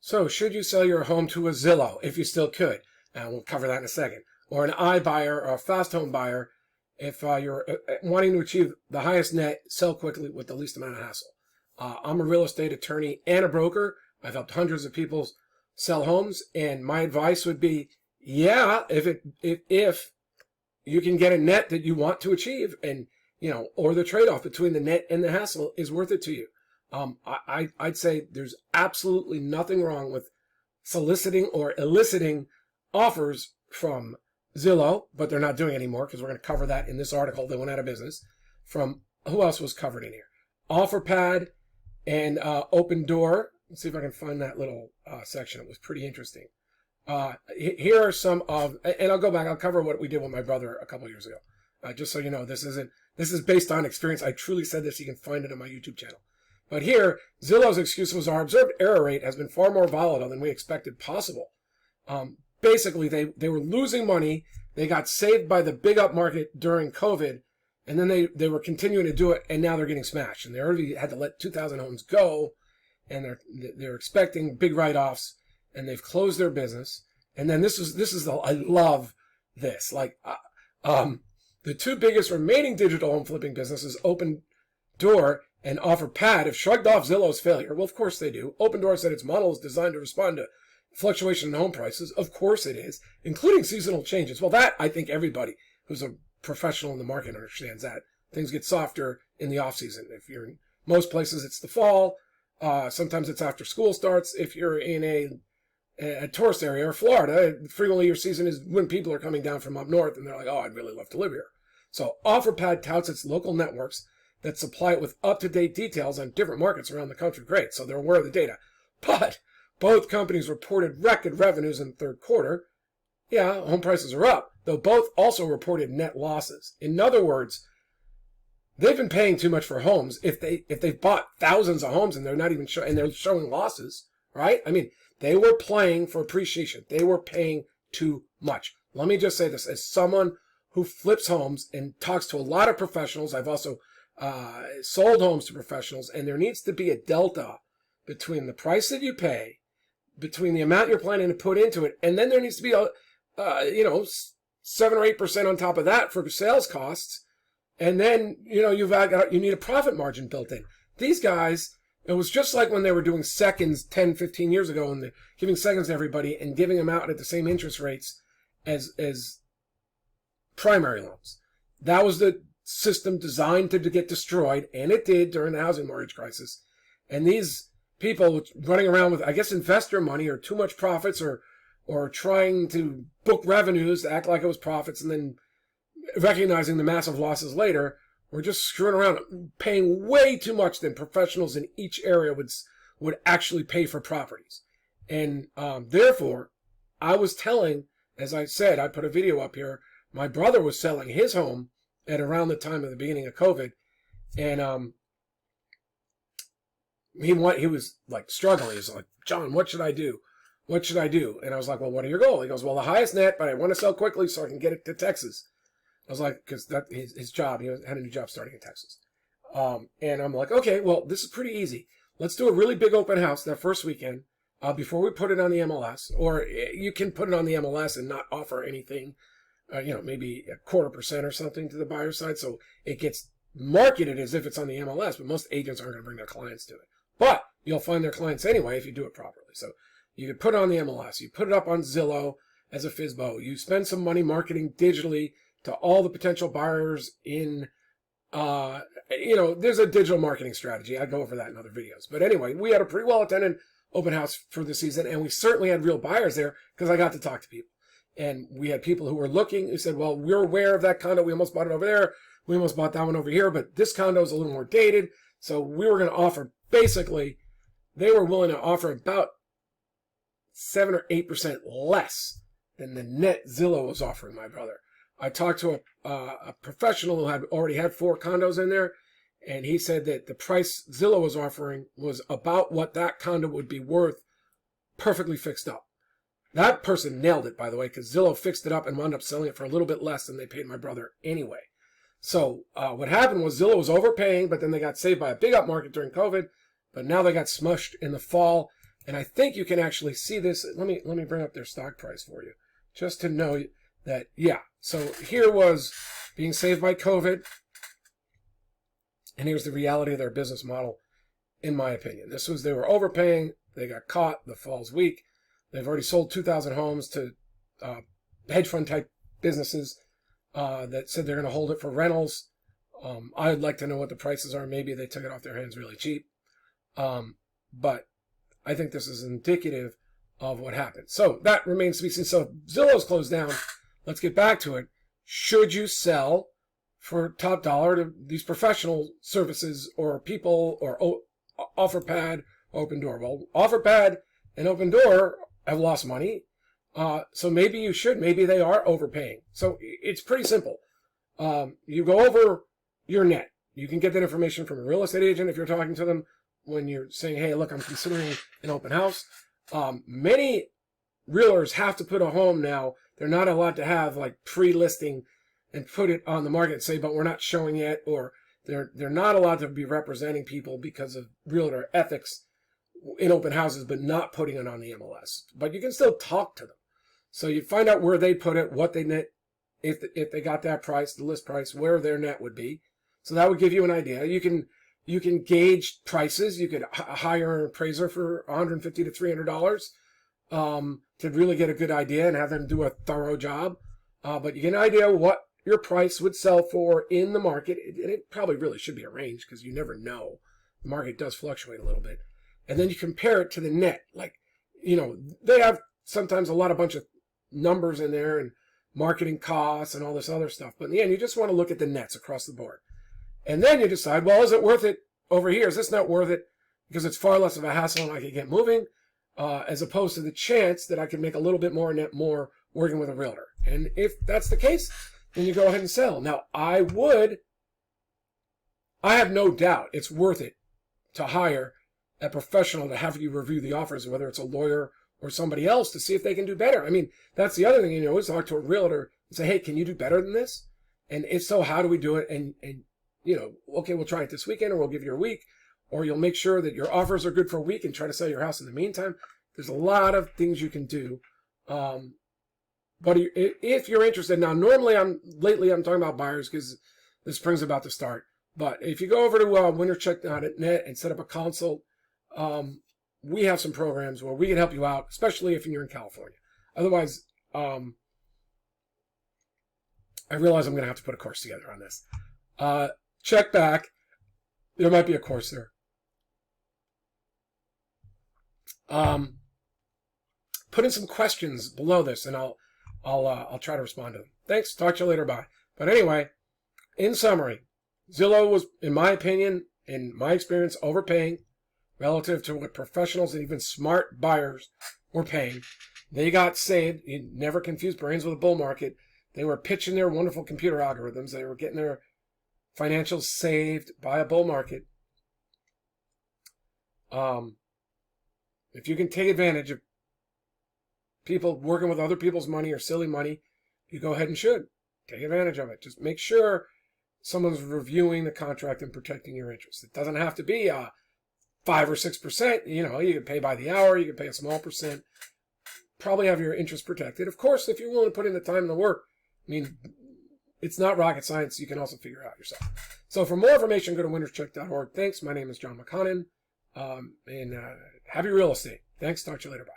So, should you sell your home to a Zillow, if you still could? We'll cover that in a second. Or an iBuyer or a fast home buyer, if you're wanting to achieve the highest net, sell quickly with the least amount of hassle. I'm a real estate attorney and a broker. I've helped hundreds of people sell homes, and my advice would be, yeah, if you can get a net that you want to achieve, and or the trade-off between the net and the hassle is worth it to you. I'd say there's absolutely nothing wrong with soliciting or eliciting offers from Zillow, but they're not doing it anymore because we're going to cover that in this article. They went out of business. From who else was covered in here? OfferPad and Open Door. Let's see if I can find that little section. It was pretty interesting. Here are some of, and I'll go back. I'll cover what we did with my brother a couple years ago. Just so you know, this is based on experience. I truly said this. You can find it on my YouTube channel. But here, Zillow's excuse was our observed error rate has been far more volatile than we expected possible. Basically, they were losing money. They got saved by the big up market during COVID, and then they were continuing to do it, and now they're getting smashed. And they already had to let 2,000 homes go, and they're expecting big write-offs, and they've closed their business. And then this is I love this. The two biggest remaining digital home flipping businesses, Open Door and OfferPad, have shrugged off Zillow's failure. Well, of course they do. Open Door said its model is designed to respond to fluctuation in home prices. Of course it is, including seasonal changes. Well, that, I think everybody who's a professional in the market understands that. Things get softer in the off-season. If you're in most places, it's the fall. Sometimes it's after school starts. If you're in a tourist area or Florida, frequently your season is when people are coming down from up north and they're like, oh, I'd really love to live here. So OfferPad touts its local networks that supply it with up-to-date details on different markets around the country. Great, so they're aware of the data. But both companies reported record revenues in the third quarter. Yeah, home prices are up, though both also reported net losses. In other words, they've been paying too much for homes. If they've bought thousands of homes and they're not even and they're showing losses, right? I mean, they were playing for appreciation. They were paying too much. Let me just say this as someone who flips homes and talks to a lot of professionals. I've also sold homes to professionals, and there needs to be a delta between the price that you pay, between the amount you're planning to put into it, and then there needs to be 7 or 8% on top of that for sales costs, and then you need a profit margin built in. These guys, it was just like when they were doing seconds 10, 15 years ago, and giving seconds to everybody and giving them out at the same interest rates as primary loans. That was the system designed to get destroyed, and it did during the housing mortgage crisis. And these people running around with, I guess, investor money or too much profits or trying to book revenues to act like it was profits and then recognizing the massive losses later, were just screwing around, paying way too much than professionals in each area would actually pay for properties. And therefore, I was telling, as I said, I put a video up here, my brother was selling his home at around the time of the beginning of COVID, and he was like struggling. He was like, John, what should I do? What should I do? And I was like, well, what are your goals? He goes, well, the highest net, but I want to sell quickly so I can get it to Texas. I was like, because that his job, he had a new job starting in Texas. And I'm like, okay, well, this is pretty easy. Let's do a really big open house that first weekend before we put it on the MLS. Or you can put it on the MLS and not offer anything, maybe 0.25% or something to the buyer side. So it gets marketed as if it's on the MLS, but most agents aren't going to bring their clients to it. But you'll find their clients anyway if you do it properly. So you can put it on the MLS. You put it up on Zillow as a FSBO. You spend some money marketing digitally to all the potential buyers in, there's a digital marketing strategy. I go over that in other videos. But anyway, we had a pretty well-attended open house for the season, and we certainly had real buyers there because I got to talk to people. And we had people who were looking, who said, well, we're aware of that condo. We almost bought it over there. We almost bought that one over here, but this condo is a little more dated. So we were going to offer, basically, they were willing to offer about 7 or 8% less than the net Zillow was offering my brother. I talked to a professional who had already had 4 condos in there, and he said that the price Zillow was offering was about what that condo would be worth, perfectly fixed up. That person nailed it, by the way, because Zillow fixed it up and wound up selling it for a little bit less than they paid my brother anyway. So what happened was Zillow was overpaying, but then they got saved by a big up market during COVID, but now they got smushed in the fall, And I think you can actually see this. Let me bring up their stock price for you, just to know that, yeah. So here was being saved by COVID, and here's the reality of their business model, in my opinion. This was, they were overpaying, they got caught, the fall's weak. They've already sold 2,000 homes to hedge fund type businesses that said they're going to hold it for rentals. I'd like to know what the prices are. Maybe they took it off their hands really cheap. But I think this is indicative of what happened. So that remains to be seen. So Zillow's closed down. Let's get back to it. Should you sell for top dollar to these professional services or people or OfferPad, Open Door? Well, OfferPad and Open Door have lost money. So maybe you should. Maybe they are overpaying. So it's pretty simple. You go over your net. You can get that information from a real estate agent if you're talking to them when you're saying, hey, look, I'm considering an open house. Many realtors have to put a home now. They're not allowed to have like pre-listing and put it on the market and say, but we're not showing yet, or they're not allowed to be representing people because of realtor ethics in open houses, but not putting it on the MLS. But you can still talk to them. So you find out where they put it, what they net, if they got that price, the list price, where their net would be. So that would give you an idea. You can gauge prices. You could hire an appraiser for $150 to $300 to really get a good idea and have them do a thorough job. But you get an idea what your price would sell for in the market. And it probably really should be a range because you never know. The market does fluctuate a little bit. And then you compare it to the net. Like, they have sometimes a bunch of numbers in there and marketing costs and all this other stuff. But in the end, you just want to look at the nets across the board. And then you decide, well, is it worth it over here? Is this not worth it? Because it's far less of a hassle and I can get moving, as opposed to the chance that I can make a little bit more net more working with a realtor. And if that's the case, then you go ahead and sell. Now, I have no doubt it's worth it to hire a professional to have you review the offers, whether it's a lawyer or somebody else, to see if they can do better. I mean, that's the other thing, is talk to a realtor and say, hey, can you do better than this? And if so, how do we do it? And okay, we'll try it this weekend, or we'll give you a week, or you'll make sure that your offers are good for a week and try to sell your house in the meantime. There's a lot of things you can do. But if you're interested, now normally lately I'm talking about buyers because the spring's about to start. But if you go over to wintercheck.net and set up a consult, we have some programs where we can help you out, especially if you're in California. Otherwise, I realize I'm going to have to put a course together on this. Check back. There might be a course there. Put in some questions below this, and I'll try to respond to them. Thanks. Talk to you later. Bye. But anyway, in summary, Zillow was, in my opinion, in my experience, overpaying relative to what professionals and even smart buyers were paying. They got saved. You never confuse brains with a bull market. They were pitching their wonderful computer algorithms. They were getting their financials saved by a bull market. If you can take advantage of people working with other people's money or silly money, you go ahead and should take advantage of it. Just make sure someone's reviewing the contract and protecting your interests. It doesn't have to be 5 or 6%. You can pay by the hour. You can pay a small percent. Probably have your interests protected. Of course, if you're willing to put in the time and the work, it's not rocket science. You can also figure it out yourself. So for more information, go to winterscheck.org. Thanks. My name is John McConnin. And happy real estate. Thanks. Talk to you later. Bye.